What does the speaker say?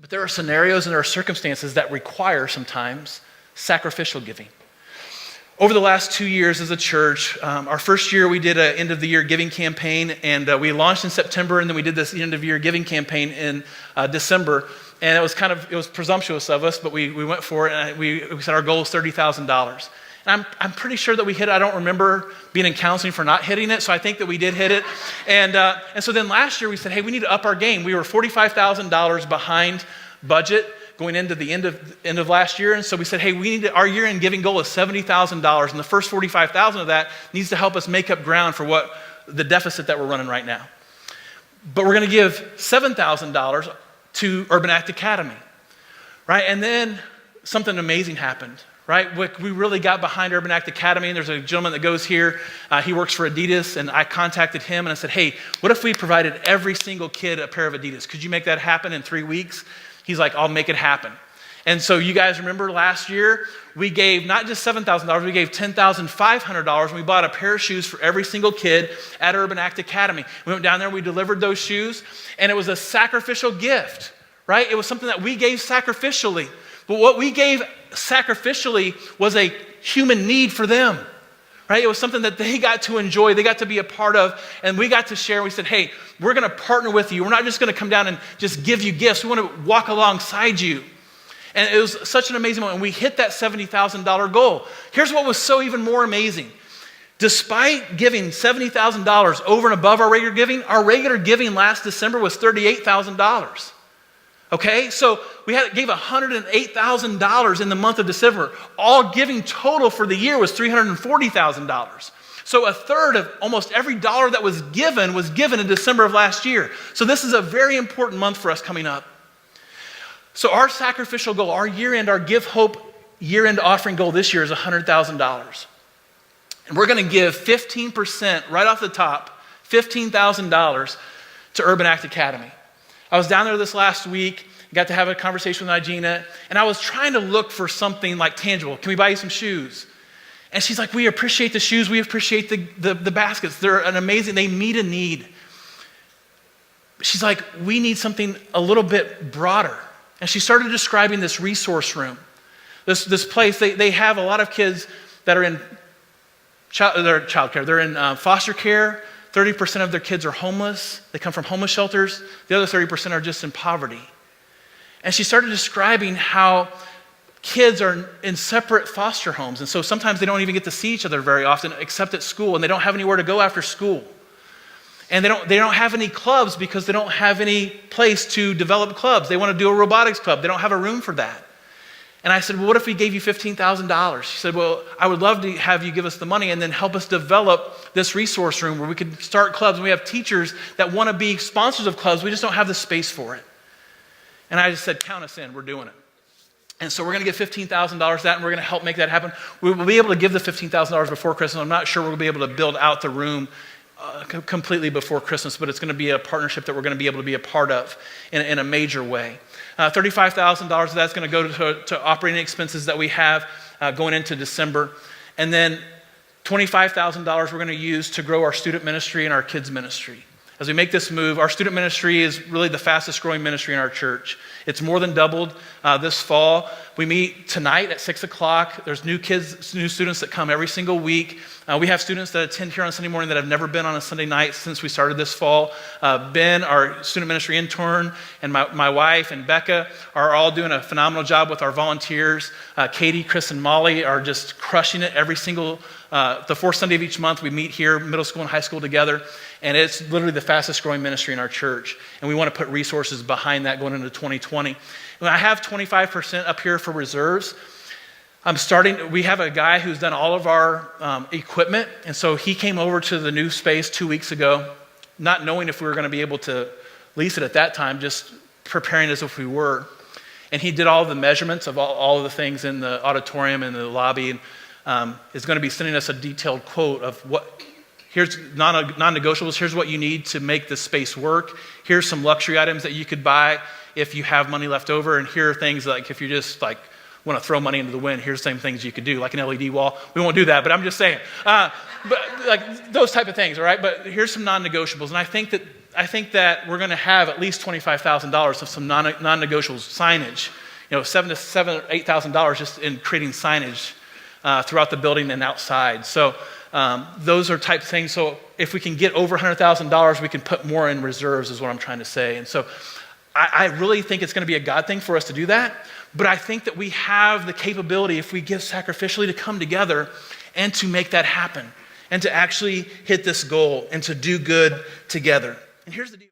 But there are scenarios and there are circumstances that require sometimes sacrificial giving. Over the last 2 years as a church, our first year we did an end of the year giving campaign, and we launched in September, and then we did this end of year giving campaign in December. And it was presumptuous of us, but we went for it, and we said our goal is $30,000. And I'm pretty sure that we hit it. I don't remember being in counseling for not hitting it, so I think that we did hit it. And so then last year we said, hey, we need to up our game. We were $45,000 behind budget going into the end of last year. And so we said, hey, our year-end giving goal is $70,000, and the first $45,000 of that needs to help us make up ground for what the deficit that we're running right now. But we're going to give $7,000 to Urban Act Academy, right? And then something amazing happened, right? We really got behind Urban Act Academy, and there's a gentleman that goes here. He works for Adidas, and I contacted him, and I said, hey, what if we provided every single kid a pair of Adidas? Could you make that happen in 3 weeks? He's like, I'll make it happen. And so you guys remember last year, we gave not just $7,000, we gave $10,500, and we bought a pair of shoes for every single kid at Urban Act Academy. We went down there, we delivered those shoes, and it was a sacrificial gift, right? It was something that we gave sacrificially. But what we gave sacrificially was a human need for them, right? It was something that they got to enjoy, they got to be a part of, and we got to share. We said, hey, we're going to partner with you. We're not just going to come down and just give you gifts. We want to walk alongside you. And it was such an amazing moment. And we hit that $70,000 goal. Here's what was so even more amazing. Despite giving $70,000 over and above our regular giving last December was $38,000. Okay, so we gave $108,000 in the month of December. All giving total for the year was $340,000. So a third of almost every dollar that was given in December of last year. So this is a very important month for us coming up. So our sacrificial goal, our Give Hope year-end offering goal this year is $100,000. And we're going to give 15% right off the top, $15,000 to Urban Act Academy. I was down there this last week, got to have a conversation with Igina, and I was trying to look for something like tangible. Can we buy you some shoes? And she's like, we appreciate the shoes, we appreciate the baskets. They're they meet a need. She's like, we need something a little bit broader. And she started describing this resource room, this place. They have a lot of kids that are in child care. They're in foster care. 30% of their kids are homeless. They come from homeless shelters. The other 30% are just in poverty. And she started describing how kids are in separate foster homes. And so sometimes they don't even get to see each other very often except at school, and they don't have anywhere to go after school. And they don't have any clubs because they don't have any place to develop clubs. They want to do a robotics club. They don't have a room for that. And I said, well, what if we gave you $15,000? She said, well, I would love to have you give us the money and then help us develop this resource room where we could start clubs. And we have teachers that want to be sponsors of clubs. We just don't have the space for it. And I just said, count us in. We're doing it. And so we're going to give $15,000 that, and we're going to help make that happen. We will be able to give the $15,000 before Christmas. I'm not sure we'll be able to build out the room completely before Christmas, but it's going to be a partnership that we're going to be able to be a part of in a major way. $35,000 of that's going to go to operating expenses that we have going into December. And then $25,000 we're going to use to grow our student ministry and our kids ministry. As we make this move, our student ministry is really the fastest growing ministry in our church. It's more than doubled this fall. We meet tonight at 6 o'clock. There's new students that come every single week. We have students that attend here on Sunday morning that have never been on a Sunday night since we started this fall. Ben, our student ministry intern, and my wife and Becca are all doing a phenomenal job with our volunteers. Katie, Chris, and Molly are just crushing it every single the fourth Sunday of each month. We meet here, middle school and high school together, and it's literally the fastest growing ministry in our church. And we want to put resources behind that going into 2020. And I have 25% up here for reserves. We have a guy who's done all of our equipment, and so he came over to the new space 2 weeks ago, not knowing if we were going to be able to lease it at that time, just preparing as if we were. And he did all the measurements of all of the things in the auditorium and the lobby, and is going to be sending us a detailed quote of here's non-negotiables, here's what you need to make this space work, here's some luxury items that you could buy if you have money left over, and here are things like if you just want to throw money into the wind, here's the same things you could do, like an LED wall. We won't do that, but I'm just saying. But like those type of things, all right? But here's some non-negotiables, and I think that I think that we're going to have at least $25,000 of some non-negotiable signage. $7,000 or $8,000 just in creating signage throughout the building and outside. So those are type things. So if we can get over $100,000, we can put more in reserves, is what I'm trying to say. And so I really think it's going to be a God thing for us to do that. But I think that we have the capability, if we give sacrificially, to come together and to make that happen and to actually hit this goal and to do good together. And here's the deal.